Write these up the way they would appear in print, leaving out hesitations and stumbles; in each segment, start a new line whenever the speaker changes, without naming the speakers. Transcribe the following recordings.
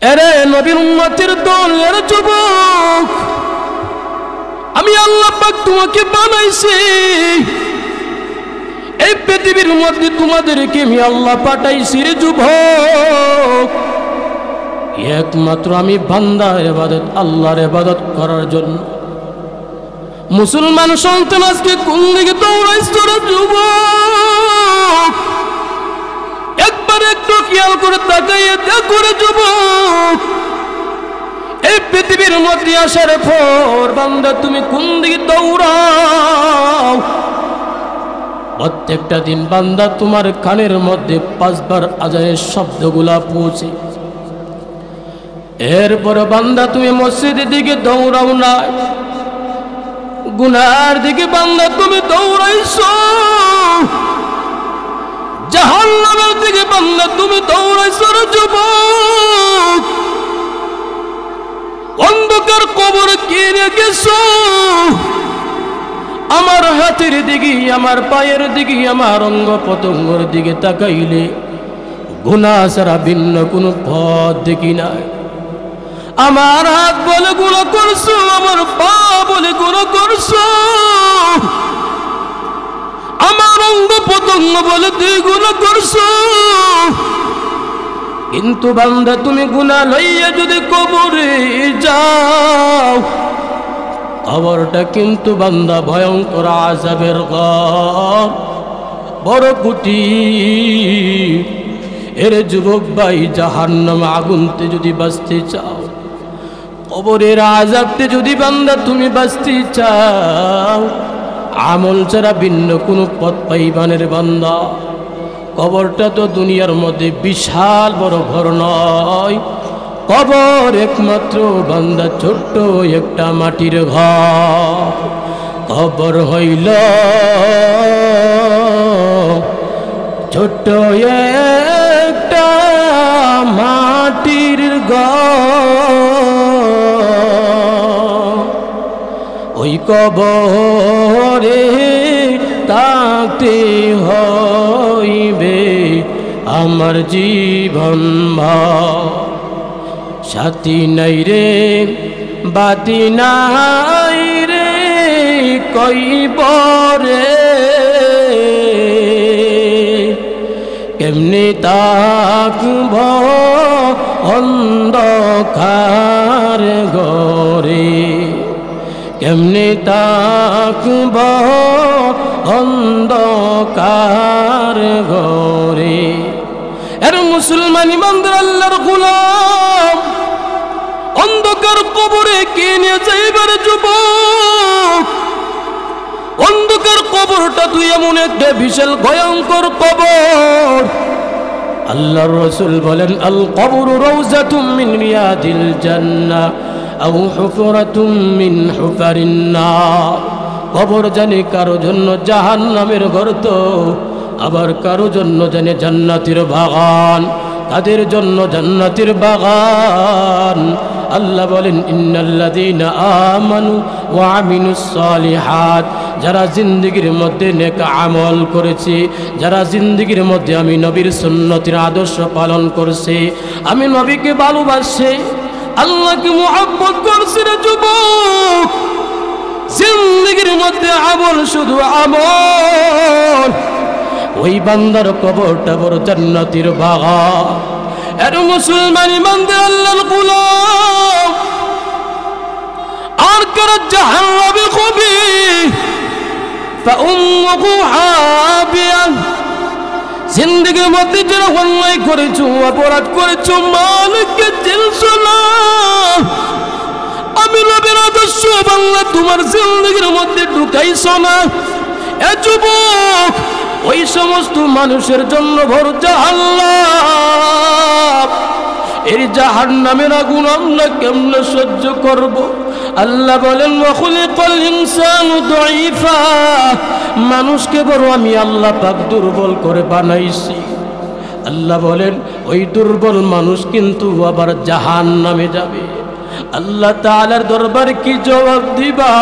এরে নবীর উম্মতের দল, এরে যুবক, আমি আল্লাহ পাক তোমাকে বানাইছি, এই পৃথিবীর মধ্যে তোমাদেরকে আমি আল্লাহ পাঠাইছি রে যুবক, একমাত্র আমি বান্দার ইবাদত, আল্লাহর ইবাদত করার জন্য। মুসলমান সন্তান আজকে কোন দিকে দৌড়াইছ রে যুবক? একবার একটু খেয়াল করে তাকাইয়ে দেখো রে যুবক, এই পৃথিবীর মধ্যে আসার পর বান্দা তুমি কোন দিকে দৌড়াও? প্রত্যেকটা দিন বান্দা তোমার কানের মধ্যে 5 বার আজানের শব্দগুলা পৌঁছে, এরপরে বান্দা তুমি মসজিদের দিকে দৌড়াও না, গুনার দিকে বান্দা তুমি দৌড়াইছো, জাহান্নামের দিকে বান্দা তুমি দৌড়াইছো রে যুবক। অন্ধকার কবর কিনে গেছো, আমার হাতের দিকে, আমার পায়ের দিকে, আমার অঙ্গ পতঙ্গের দিকে তাকাইলে গুনাহ ছাড়া ভিন্ন কোনো পথ দেখি নাই। আমার হাত বলে গুনাহ করছো, আমার পা বলে গুনাহ করছো, আমার অঙ্গ পতঙ্গ বলে তুই গুনাহ করছো। কিন্তু বান্দা তুমি গুনাহ লইয়া যদি কবরে যাও, কবরটা কিন্তু বান্দা ভয়ঙ্কর আযাবের ঘর, বড় কুটির। এর যুবক ভাই, জাহান্নাম আগুনতে যদি বাঁচতে চাও, কবরের আযাবতে যদি বান্দা তুমি বাঁচতে চাও, আমল ছাড়া ভিন্ন কোনো পথ পাইবানের বান্দা। কবরটা তো দুনিয়ার মধ্যে বিশাল বড় ঘর নয়, কবর একমাত্র বান্দা ছোট্ট একটা মাটির ঘর। কবর হইল ছোট্ট একটা মাটির ঘর, ওই কবরে থাকতে হইবে আমার জীবন ভর। সাথী নাই রে, বাতি নাই রে, কইবরে কেমনি তাকব অন্ধকার ঘরে, কেমনি তাকব অন্ধকার ঘরে। এর মুসলমান ইমানদার আল্লাহর গোলাম, অন্ধকার কবরে কে নিয়ে যাইবার যুবক? অন্ধকার কবরটা তুই এমন একটা বিশাল ভয়ঙ্কর কবর। আল্লাহর রাসূল বলেন, আল কবরু রাউযাতুম মিন রিয়াদিল জান্নাহ আও হুফরাতুম মিন হুফারিন নার। কবর জানি কারো জন্য জাহান্নামের গর্ত, আবার কারো জন্য জানে জান্নাতের বাগান। তাদের জন্য জান্নাতের বাগান। আল্লাহ বলেন, ইন্নাল্লাযীনা আমানু ওয়া আমিলুস সালিহাত, যারা জিন্দেগীর মধ্যে নেক আমল করেছে, যারা জিন্দেগীর মধ্যে আমি নবীর সুন্নতের আদর্শ পালন করছে, আমি নবীকে ভালোবাসে, আল্লাহকে মুহাব্বত করছে রে যুবক, জিন্দেগীর মধ্যে আমল শুধু আমল, ওই বান্দার কবরটা বড় জান্নাতের বাগান। এর মুসলমান ইমানদার আল্লাহর গোলাম, আর কারা জাহান্নামে হবে, ফাউম্মুহু হাবিয়া। জিন্দেগীর মধ্যে যারা অন্যায় করেছো, অপরাধ করেছো, মালিককে চিনছো না, আমি নবীর আদর্শ বাংলা তোমার জিন্দেগীর মধ্যে ঢুকাইছো না, এ যুবক, ওই সমস্ত মানুষের জন্য বড় জাহান্নাম। এই জাহান্নামের আগুন আমরা কেমনে সহ্য করব? আল্লাহ বলেন, ওয়া খুলিকাল ইনসানু দাঈফা, মানুষকে বড় আমি আল্লাহ পাক দুর্বল করে বানাইছি। আল্লাহ বলেন, ওই দুর্বল মানুষ কিন্তু আবার জাহান্নামে যাবে। আল্লাহ তাআলার দরবারে কি জবাব দিবা?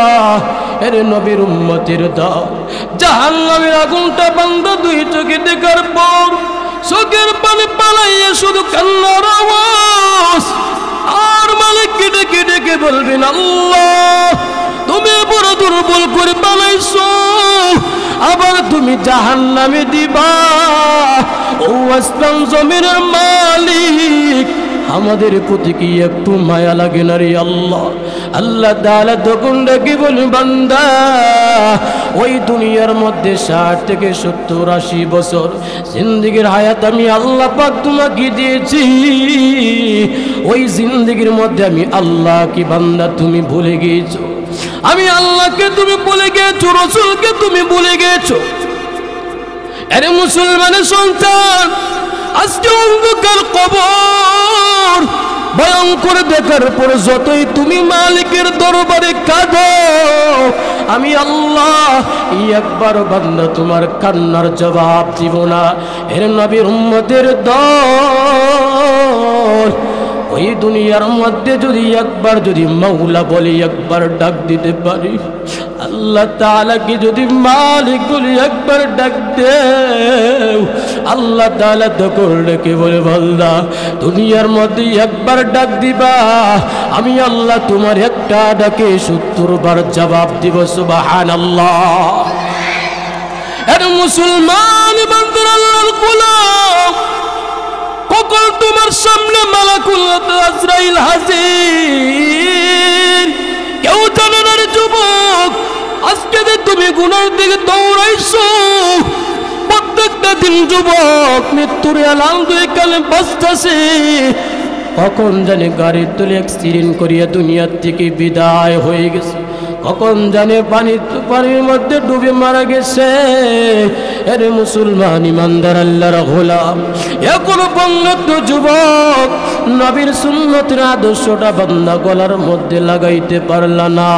এর নবীর উম্মতের দল, জাহান্নামের আগুনটা বান্দা দুই চোখে দেখার পর চোখের পানি পালাইয়া শুধু কান্নার আওয়াজ। বলবেন আল্লাহ তুমি বড় দুর্বল করে বানাইছো, আবার তুমি জাহান্নামে দিবা। ও আসমান জমিনের মালিক, আমাদের প্রতি কি একটু মায়া লাগে না রে আল্লাহ? আল্লাহ তাআলা তখন ডেকে বলেন বান্দা, ওই দুনিয়ার মধ্যে 60 থেকে 70 80 বছর জিন্দেগির হায়াত আমি আল্লাহ পাক তোমাকে দিয়েছি। ওই জিন্দেগির মধ্যে আমি আল্লাহ কি বান্দা তুমি ভুলে গিয়েছো? আমি আল্লাহকে তুমি ভুলে গিয়েছো, রাসূলকে তুমি ভুলে গিয়েছো। আরে মুসলমানের সন্তান, আজকে অন্ধকার কবর ভয়ঙ্কর দেখার পর যতই তুমি মালিকের দরবারে কাঁদো, আমি আল্লাহ একবার বান্দা তোমার কান্নার জবাব দিব না। এর নবীর উম্মতের দল ওই দুনিয়ার মধ্যে যদি একবার যদি মাওলা বলি একবার ডাক দিতে পারি, আল্লাহ তাআলাকে যদি মালিক বলি একবার ডাক দেও, আল্লাহ তাআলা তো করলে কে বলে বান্দা দুনিয়ার মধ্যে একবার ডাক দিবা, আমি আল্লাহ তোমার একটা ডাকে 70 বার জবাব দিব। সুবহানাল্লাহ। এর মুসলমান বান্দার আল্লাহর গোলাম, কখন তোমার সামনে মালাকুল আজরাইল হাজির কেউ জানে না রে যুবক। আজকে যে তুমি গুনার দিকে দৌড়াইছো, প্রত্যেকটা দিন যুবক মৃত্যুর এলান দুই কালে বাজতেছে, কখন জানে গাড়ির তুলে অ্যাক্সিডেন্ট করিয়া দুনিয়ার থেকে বিদায় হয়ে গেছে, কখন জানে পানির মধ্যে ডুবে মারা গেছে। আরে মুসলমান ইমানদার আল্লাহর গোলাম, এখন বঙ্গত যুবক নবীর সুন্নতের আদর্শটা বান্দা গলার মধ্যে লাগাইতে পারলা না,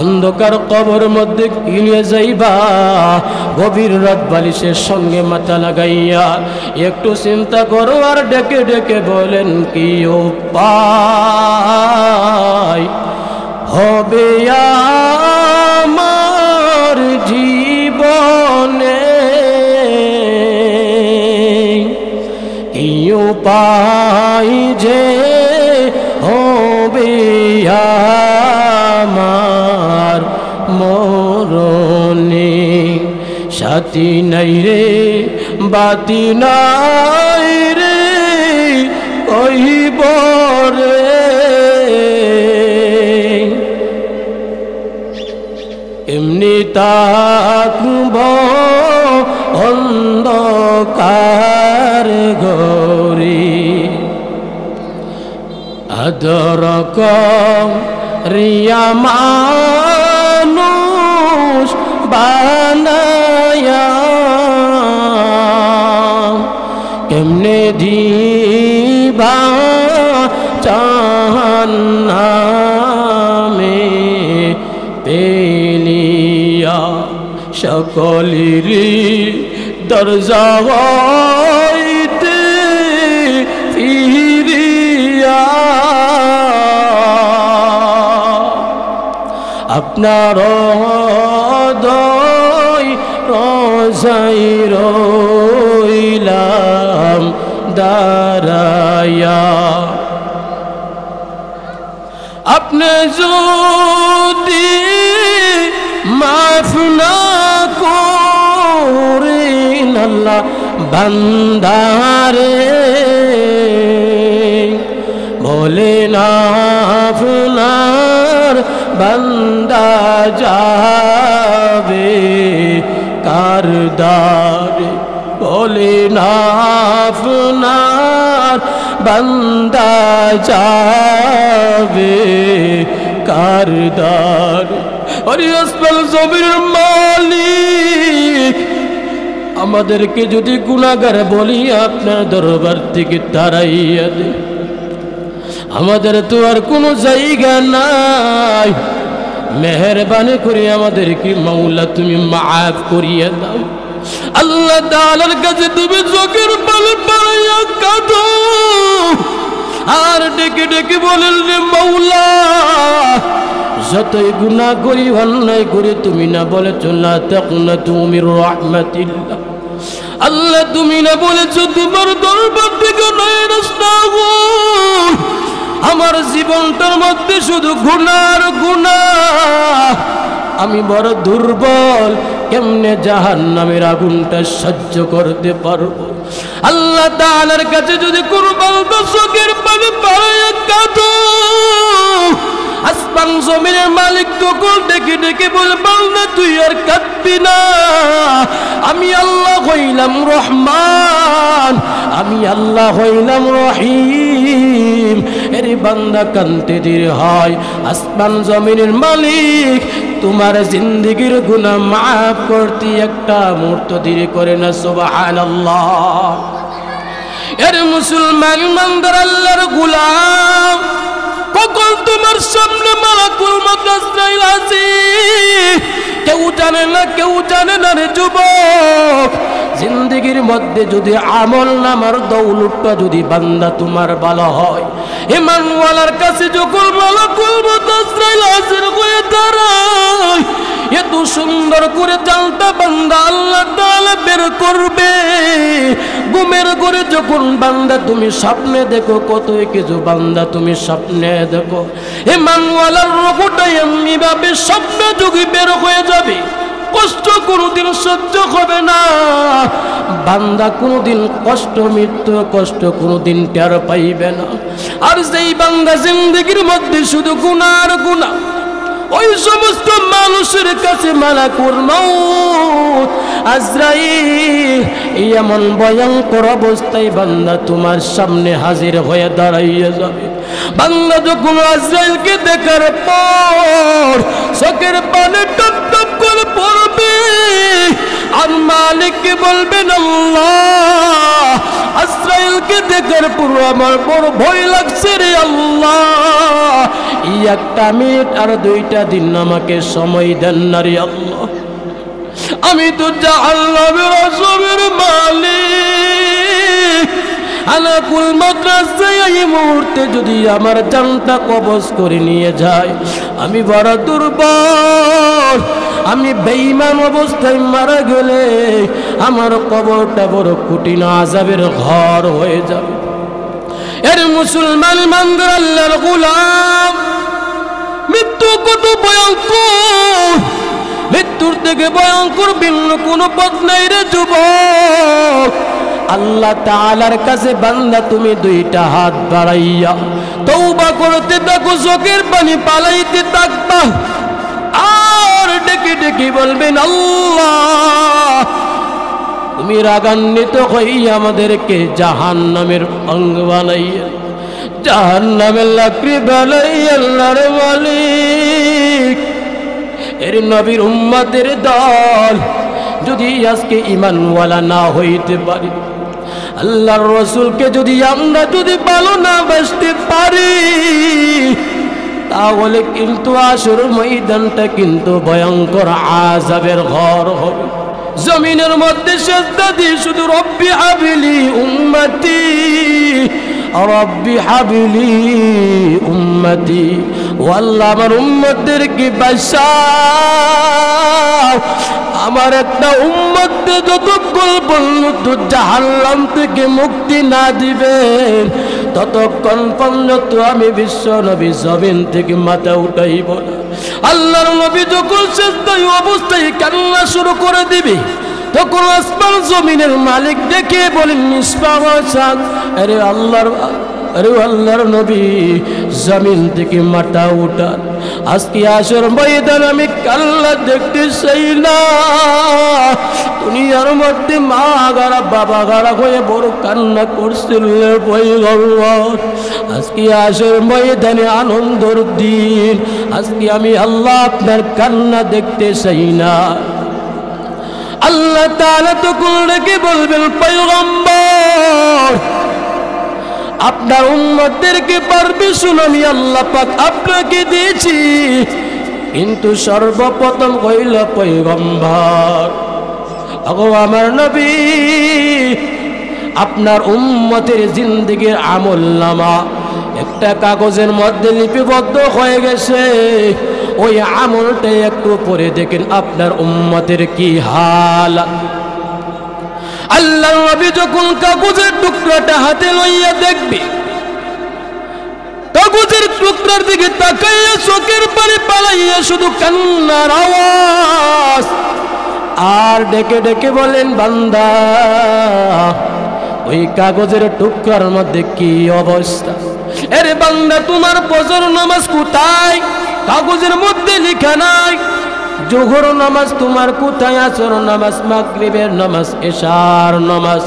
অন্ধকার কবর মধ্যে গিলে যাইবা, গভীর রাত বালিশের সঙ্গে মাথা লাগাইয়া একটু চিন্তা করো আর ডেকে ডেকে বলেন কি উপায় হবে আমার জীবনে, কি উপায় যে হবে আমার মরণে, সাথী নাই রে বাতি নাই রে কহিব রে, এমনি তাকব অন্ধকার ঘরে, আদরক রিয়া মানুষ বানায়া, কেমনে দিবা জাহান্নামে পেলিয়া, সকলেরই দরজা হইতে ফিরিয়া, আপনার দয় রোজাই রইলাম দাঁড়ায়া, আপনি যদি মাফ না করেন আল্লাহ বান্দারে, বলেন আপনার বান্দা যাবে কার দ্বারে, বলেন আপনার বান্দা যাবে কার দ্বারে। আরে আসমান জমিনের মালিক, আমাদেরকে যদি গুনাহগার বলি আপনার দরবার থেকে তাড়াইয়া দে, আমাদের তো আর কোনো জায়গা নাই, মেহেরবানি করে আমাদেরকে মাওলা তুমি মাফ করিয়া দাও। আল্লাহ তাআলার কাছে তুমি চোখের পানি পাড়াইয়া কাঁদো আর ডেকে ডেকে বলেন রে মাওলা, যতই গুনাহ করি অন্যায় করি তুমি না বলেছ লা তাকনাতু মির রাহমাতিল্লাহ, আল্লাহ তুমি না বলেছ তোমার দরবার থেকে নয় রাস্তা গো, আমার জীবনটার মধ্যে শুধু গুনাহ আর গুনাহ, আমি বড় দুর্বল, কেমনে জাহান্নামের আগুনটা সহ্য করতে পারবো। আল্লাহ তাআলার কাছে যদি কোনো বান্দা চোখের পানি বাড়াইয়া কাঁদো, আসমান জমিনের মালিক তখন ডেকে ডেকে বলে, বান্দা তুই আর কাঁদবি না, আমি আল্লাহ হইলাম রহমান, আমি আল্লাহ হইলাম রহিম। এরে বান্দা কাঁদতে দেরি হয়, আসমান জমিনের মালিক তোমার জিন্দেগির গুনাহ মাফ করতে একটা মুহূর্ত দেরি করে না। সুবহানাল্লাহ। এর মুসলমান ইমানদার আল্লাহর গোলাম, কখন তোমার সামনে মালাকুল মউত আজরাইল আছে কেউ জানে না, কেউ জানে না রে যুবক। জিন্দেগির মধ্যে যদি আমল নামার দৌলতটা যদি বান্দা তোমার ভালো হয়, ঈমানওয়ালার কাছে যখন মালাকুল মউত আজরাইল হাজির হয়ে দাঁড়ায়, এত সুন্দর করে জানটা বান্দা আল্লাহ তাআলা বের করবে। ঘুমের ঘরে যখন বান্দা তুমি স্বপ্নে দেখো, কত কিছু বান্দা তুমি স্বপ্নে দেখো, ঈমানওয়ালার রূহটা এমনি ভাবে স্বপ্ন যোগে বের হয়ে যাবে, কষ্ট কোনোদিন সহ্য হবে না। বান্দা কোনোদিন কষ্ট, মৃত্যু কষ্ট কোনোদিন টের পাইবে না। আর যেই বান্দা জিন্দেগির মধ্যে শুধু গুনাহ আর গুনাহ, ওই সমস্ত মানুষের কাছে মালাকুল মউত আজরাইল এমন ভয়ঙ্কর অবস্থায় বান্দা তোমার সামনে হাজির হয়ে দাঁড়াইয়া যাবে। বান্দা যখন আজরাইলকে দেখার পর চোখের পানি টপ টপ করে পড়বে, আর মালিককে বলবেন, আল্লাহ আজরাইলকে দেখার পর আমার বড় ভয় লাগছে রে আল্লাহ, এই একটা মিনিট আর দুইটা দিন আমাকে সময় দেন না রে আল্লাহ, আমি তো জাহান্নামের আযাবের মালিক। মালাকুল মউত এই মুহূর্তে যদি আমার জানটা কবজ করে নিয়ে যায়, আমি বড় দুর্বল, আমি বেঈমান অবস্থায় মারা গেলে আমার কবরটা বড় কঠিন আযাবের ঘর হয়ে যাবে। এর মুসলমান ইমানদার আল্লাহর গোলাম, মৃত্যু কত ভয়ঙ্কর, মৃত্যুর থেকে ভয়ঙ্কর ভিন্ন কোনো পথ নাই রে যুবক। আল্লাহ তাআলার কাছে বান্দা তুমি দুইটা হাত বাড়াইয়া তওবা করতে থাকো, চোখের পানি পালাইতে থাকবা, আর ডেকে ডেকে বলবেন, আল্লাহ তুমি রাগান্বিত হইয়া আমাদেরকে জাহান্নামের অঙ্গ বানাইয়া, জাহান্নামের লাকড়ি বানাইয়া আল্লাহর মালিক। এর নবীর উম্মতের দল যদি আজকে ঈমানওয়ালা না হইতে পারি, আল্লাহর রাসূলকে যদি আমরা যদি ভালো না বাসতে পারি, তাহলে কিন্তু আসর ময়দানটা কিন্তু ভয়ঙ্কর আযাবের ঘর হবে। জমিনের মধ্যে সিজদা দিয়ে শুধু রব্বি হাবলি উম্মতি, রব্বি হাবলি উম্মতি, ও আল্লাহ আমার উম্মতদেরকে বাঁচাও, আমার একটা উম্মতকে যতক্ষণ পর্যন্ত জাহান্নাম থেকে মুক্তি না দিবেন ততক্ষণ পর্যন্ত আমি বিশ্ব নবী জমিন থেকে মাথা উঠাইব না। আল্লাহর নবী যখন সিজদায় অবস্থায় কান্না শুরু করে দিবে, তখন আসমান জমিনের মালিক ডেকে বলেন, নিষ্পাপ, আরে আল্লাহর নবী জমিন থেকে মাথা উঠান, আজকে আসর ময়দান আমি কাল্লা দেখতে চাই না। দুনিয়ার মধ্যে মা গাড়া বাবা গাড়া হয়ে বড় কান্না করছিল, আজকে আসর ময়দানে আনন্দর দিন, আজকে আমি আল্লাহ আপনার কান্না দেখতে চাই না। আল্লাহ তাআলা তখন ডেকে বলবেন, পয়গম্বর আপনার উম্মতদেরকে পারমিশন আমি আল্লাহ পাক আপনাকে দিয়েছি, কিন্তু সর্বপ্রথম হইল পয়গম্বর, আগো আমার নবী আপনার উম্মতের জিন্দেগীর আমলনামা একটা কাগজের মধ্যে লিপিবদ্ধ হয়ে গেছে, ওই আমলটা একটু পড়ে দেখেন আপনার উম্মতের কি হাল। আল্লাহর নবী যখন কাগজের টুকরাটা হাতে লইয়া দেখবে, কাগজের টুকরার দিকে তাকাইয়া চোখের পানি পালাইয়া শুধু কান্নার আওয়াজ, আর ডেকে ডেকে বলেন, বান্দা ওই কাগজের টুকরার মধ্যে কি অবস্থা? আরে বান্দা, তোমার ফজর নামাজ কোথায়? কাগজের মধ্যে লেখা নাই। জোহর নামাজ তোমার কোথায়? আসর নামাজ, মাগরিবের নামাজ, এশার নামাজ।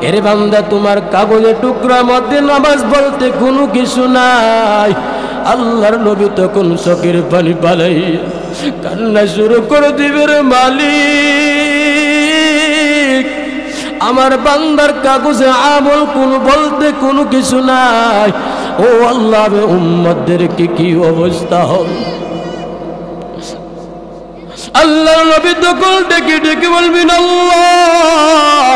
এরে বান্দা, তোমার কাগজের টুকরার মধ্যে নামাজ বলতে কোনো কিছু নাই। আল্লাহর নবী তখন চোখের পানি পালাইয়া কান্না শুরু করে দিবে, রে মালিক, আমার বান্দার কাগজে আমল কোনো বলতে কোনো কিছু নাই। ও আল্লাহ, উম্মতদেরকে কি অবস্থা হবে? আল্লাহর নবী তখন ডেকে ডেকে বলবেন, আল্লাহ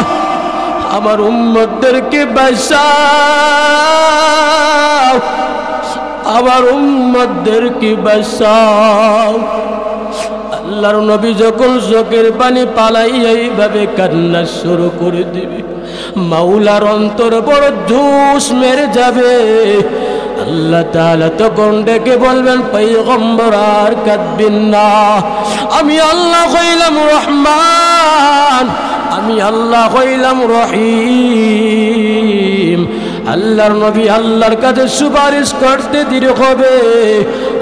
আমার উম্মতদেরকে বাঁচাও, আমার উম্মতদেরকে বাঁচাও। আল্লাহর নবী যখন চোখের পানি পালাইয়া এইভাবে কান্না শুরু করে দিবে, মাওলার অন্তর বড় জোশ মেরে যাবে। আল্লাহ তাআলা তখন ডেকে বলবেন, পয়গম্বর আর কাঁদবেন না, আমি আল্লাহ হইলাম রহমান, আমি আল্লাহ হইলাম রহিম। আল্লাহর নবী আল্লাহর কাছে সুপারিশ করতে দেরি হবে,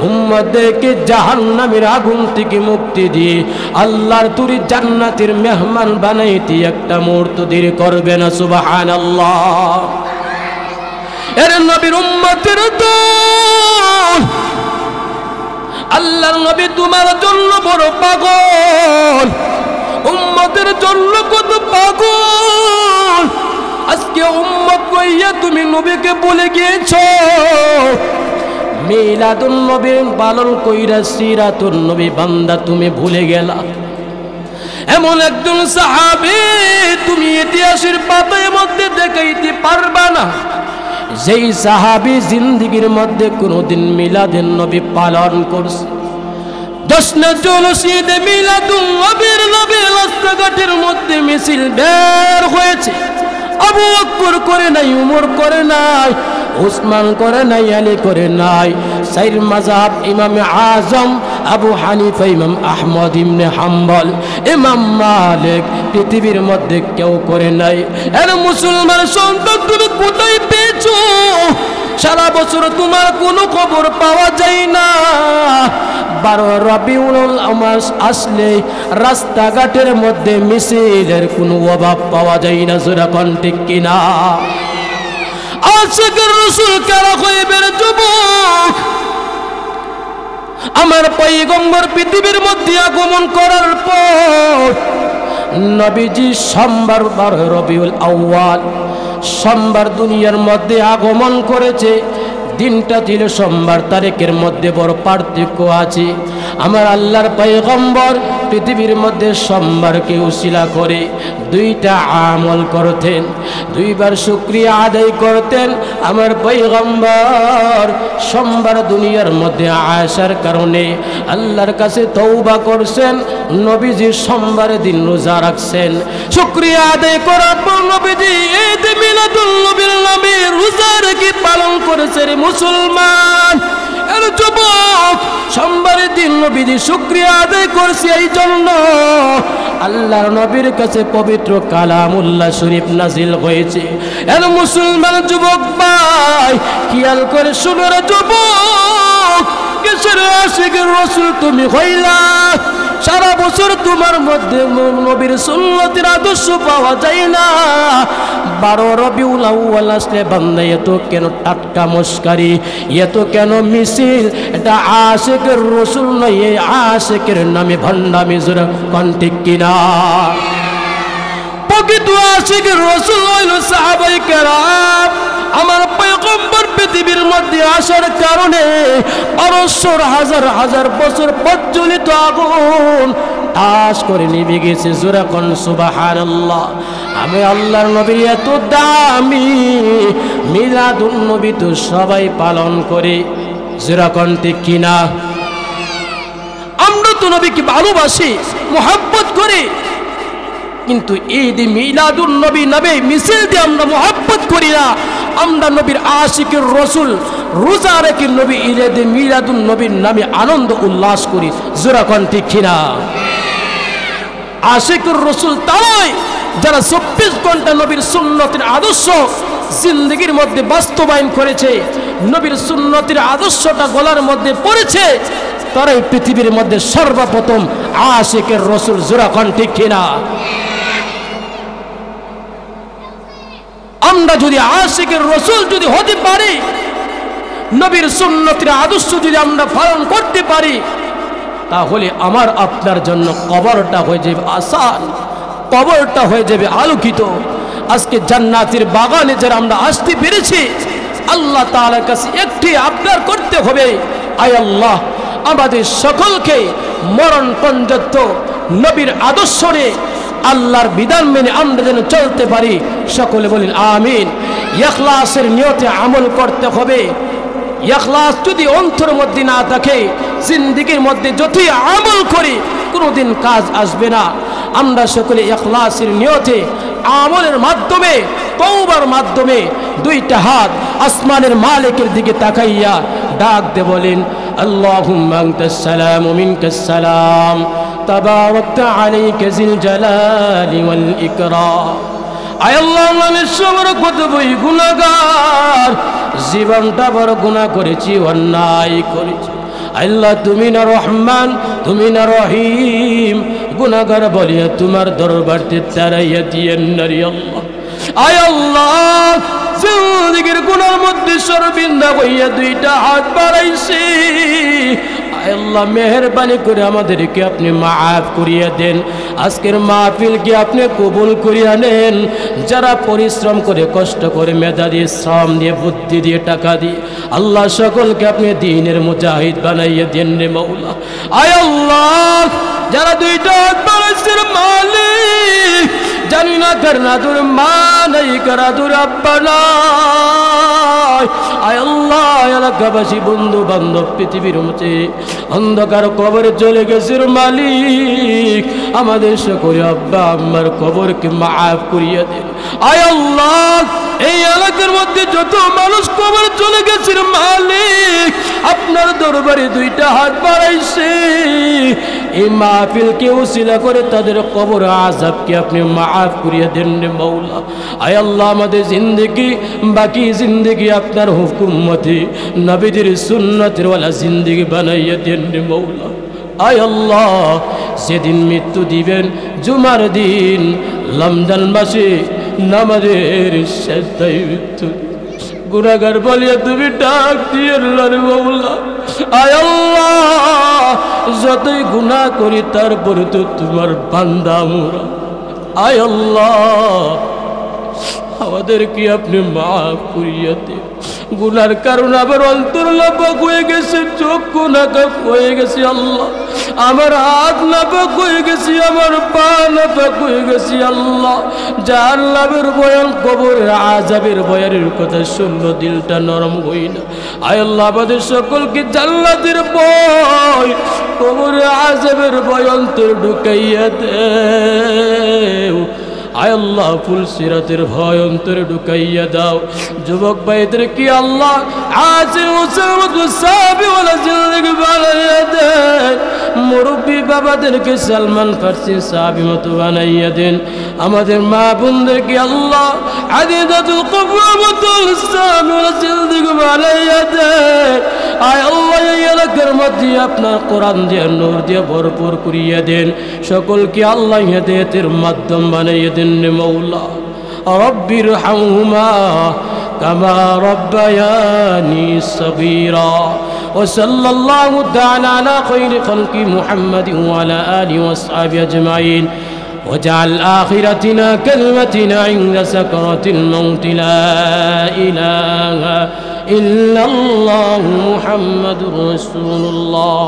উম্মতদেরকে জাহান্নামের আগুন থেকে মুক্তি দিয়ে আল্লাহর তুরি জান্নাতের মেহমান বানাইতে একটা মুহূর্ত দেরি করবে না। সুবহানাল্লাহ। এর নবীর উম্মতের দল, আল্লাহর নবী তোমার জন্য বড় পাগল, উম্মতের জন্য কত পাগল। আজকে উম্মত কইয়া তুমি নবীকে বলে গিয়েছো, মিলাদুন নবী পালন কইরা সিরাতুন নবী বান্দা তুমি ভুলে গেলা। এমন একজন সাহাবী তুমি ইতিহাসের পাতার মধ্যে দেখাইতে পারবা না যেই সাহাবী জিন্দেগীর মধ্যে কোনোদিন মিলাদুন নবী পালন করছে। 10 জুলহীদে মিলাদুন নবীর রাস্তাঘাটের মধ্যে মিছিল বের হয়েছে। আবু বকর করে নাই, উমর করে নাই, উসমান করে নাই, আলী করে নাই। চার মাযহাব ইমাম আজম আবু হানিফা, ইমাম আহমদ ইবনে হাম্বল, ইমাম মালিক পৃথিবীর মধ্যে কেউ করে নাই। এর মুসলমান সন্তান তুমি কোথায় পেয়েছো? সারা বছর তোমার কোনো খবর পাওয়া যায় না। 12 রবিউল মাস আসলে রাস্তাঘাটের মধ্যে মিছিলের কোনো অভাব পাওয়া যায় না। জোরে কোন ঠিক কিনা? আশিকের রাসূল কারা হইবের যুবক, আমার পয়গম্বর পৃথিবীর মধ্যে আগমন করার পর নবীজি সোমবার 12 রবিউল আউয়াল সোমবার দুনিয়ার মধ্যে আগমন করেছে। দিনটা ছিল সোমবার, তারিখের মধ্যে বড় পার্থক্য আছে। আমার আল্লাহর পয়গম্বর পৃথিবীর মধ্যে সোমবারকে উসিলা করে 2টা আমল করতেন, 2বার শুকরিয়া আদায় করতেন। আমার পয়গম্বর সোমবার দুনিয়ার মধ্যে আসার কারণে আল্লাহর কাছে তওবা করছেন। নবীজি সোমবারের দিন রোজা রাখছেন। শুকরিয়া আদায় করার পর নবীজি ঈদ মিলাদুন নবীর নামে রোজা রেখে পালন করেছেন। মুসলমান এর যুবক, সোমবারের দিন নবীজি শুকরিয়া আদায় করছে, এই জন্য আল্লাহর নবীর কাছে পবিত্র কালামুল্লাহ শরীফ নাজিল হয়েছে। এর মুসলমান যুবক ভাই খেয়াল করে শুনো রে যুবক, কিসের আশিকের রাসূল তুমি হইলা? সারা বছর তোমার মধ্যে নবীর সুন্নতের আদর্শ পাওয়া যায় না। 12 রবিউল আউয়াল আসলে বান্দা এত কেন টাটকা মস্কারি, এত কেন মিছিল? এটা আশিকের রাসূল নয়, এই আশিকের নামে ভণ্ডামি। জোরে কোন ঠিক কিনা? প্রকৃত আশিকের রাসূল হইল সাহাবায়ে কেরাম। আমার পয়গম্বর পৃথিবীর মধ্যে আসার কারণে 1200 বছর প্রজ্বলিত আগুন আশ করে নিভে গেছে। জোরে কোন সুবহানাল্লাহ। আমি আল্লাহর নবী এত দামি, মিলাদুন নবী তো সবাই পালন করে। জোরে কোন ঠিক কিনা? আমরা তো নবীকে ভালোবাসি, মুহাব্বত করি, কিন্তু ঈদ মিলাদুন নবী নামে মিছিল দিয়ে আমরা মুহাব্বত করি না। আমরা নবীর আশিকের রাসূল রোজা রেখে নবী ঈদে মিলাদুন নবীর নামে আনন্দ উল্লাস করি। জোরা কোন ঠিক কিনা? আশিকুর রাসূল তারাই যারা 24 ঘন্টা নবীর সুন্নতের আদর্শ জিন্দেগির মধ্যে বাস্তবায়ন করেছে, নবীর সুন্নতের আদর্শটা গলার মধ্যে পড়েছে, তারাই পৃথিবীর মধ্যে সর্বপ্রথম আশিকের রাসূল। জোরা কোন ঠিক কিনা? আমরা যদি আশিকের রাসূল যদি হতে পারি, নবীর সুন্নতের আদর্শ যদি আমরা পালন করতে পারি, তাহলে আমার আপনার জন্য কবরটা হয়ে যাবে আসান, কবরটা হয়ে যাবে আলোকিত। আজকে জান্নাতের বাগানে যারা আমরা আসতে পেরেছি, আল্লাহ তাআলার কাছে একটি আবদার করতে হবে, আয় আল্লাহ আমাদের সকলকে মরণ পর্যন্ত নবীর আদর্শ নিয়ে আল্লাহর বিধান মেনে আমরা যেন চলতে পারি। সকলে বলেন আমিন। ইখলাসের নিয়তে আমল করতে হবে। ইখলাস যদি অন্তরের মধ্যে না থাকে, জিন্দেগির মধ্যে যতই আমল করি কোনোদিন কাজ আসবে না। আমরা সকলে ইখলাসের নিয়তে আমলের মাধ্যমে, তওবার মাধ্যমে দুইটা হাত আসমানের মালিকের দিকে তাকাইয়া ডাক দে বলেন, আল্লাহুম্মা আনতাস সালাম ওয়া মিনকাস সালাম তাবারাকতা আলাইকা জিল জালালি ওয়াল ইকরাম। আয় আল্লাহ, আমি সবার কত বই গুনাহগার, জীবনটা বড় গুনাহ করেছি, অন্যায় করেছি। আল্লাহ তুমি না রহমান, তুমি না রহিম, গুনাহগার বলিয়া তোমার দরবারতে তারাইয়া দিয়েন নারী আল্লাহ। আয় আল্লাহ, জিন্দেগির গুনার মধ্যে শর্মিন্দা হইয়া দুইটা হাত বাড়াইছি। আয় আল্লাহ, মেহেরবানি করে আমাদেরকে আপনি মাফ করিয়া দেন। আজকের মাহফিলকে আপনি কবুল করিয়া নেন। যারা পরিশ্রম করে, কষ্ট করে, মেধা দিয়ে, শ্রম দিয়ে, বুদ্ধি দিয়ে, টাকা দিয়ে, আল্লাহ সকলকে আপনি দ্বীনের মুজাহিদ বানাইয়া দেন রে মাওলা। আয় আল্লাহ, যারা দুইটা হাত বাড়াইছেন মালিক, জানি না করনা তোর মা নাই, করা তোর আব্বা নাই। আয় আল্লাহ, এলাকাবাসী, বন্ধু বান্ধব, পৃথিবীর মধ্যে অন্ধকার কবরে চলে গেছে মালিক, আমাদের সকলে আব্বা আম্মার কবরকে মাফ করিয়া দেন। আয় আল্লাহ, এই এলাকার মধ্যে যত মানুষ কবরে চলে গেছে মালিক, আপনার দরবারে দুইটা হাত বাড়াইছে, এই মাহফিলকে উসিলা করে তাদের কবর আযাবকে আপনি মাফ করিয়া দেন রে মাওলা। আয় আল্লাহ, আমাদের জিন্দেগি, বাকি জিন্দেগি আপনার হুকুম মতে নবীদের সুন্নতের ওয়ালা জিন্দেগি বানাইয়া দেন রে মাওলা। আয় আল্লাহ, যেদিন মৃত্যু দিবেন জুমার দিন, রমজান মাসে নামাজের শেষদায় মৃত্যু, গুনাহগার বলিয়া তুমি ডাক দিয়ে রে মাওলা। আয় আল্লাহ, যতই গুনাহ করি তারপরে তো তোমার বান্দা মোরা। আয় আল্লাহ, আমাদেরকে আপনি মাফ করিয়া দেন। গুনার কারণে আবার অন্তর নাপাক হয়ে গেছে, চক্ষু নাপাক হয়ে গেছে আল্লাহ, আমার হাত নাপাক হয়ে গেছে, আমার পা নাপাক হয়ে গেছে আল্লাহ। জাহান্নামের বয়ান, কবরের আযাবের বয়ানের কথা শুনলো দিলটা নরম হই না। আয় আল্লাহ, আমাদের সকলকে জান্নাতের ভয়, কবরের আযাবের ভয় অন্তরে ঢুকাইয়া দেও। আয় আল্লাহ, ফুলসিরাতের ভয় অন্তরে ঢুকাইয়া দাও। যুবক ভাইদের কি আল্লাহ আজিল মুসলমান সাহাবী ওয়ালা জিন্দেগি বানাইয়া দেন। মুরব্বী বাবাদেরকে সালমান ফারসি সাহাবী মতো বানাইয়া দেন। আমাদের মা বোনদেরকে আল্লাহ আদিদাতুল কুবরা মতো সাহাবী ওয়ালা জিন্দেগি বানাইয়া দেন। আয় আল্লাহ, এই এলাকার মধ্যে আপনার কোরআন দিয়ে, নূর দিয়ে ভরপুর করিয়া দেন। সকলকে আল্লাহ হিদায়াতের মাধ্যম বানাইয়া দেন রে মাওলা। রব্বির হামহুমা কামা রব্বায়ানি সগীরা। وصلى الله تعالى على خير خلق محمد وعلى آله وأصحابه أجمعين. واجعل آخرتنا كلمتنا عند سكرة الموت لا إله إلا الله محمد رسول الله.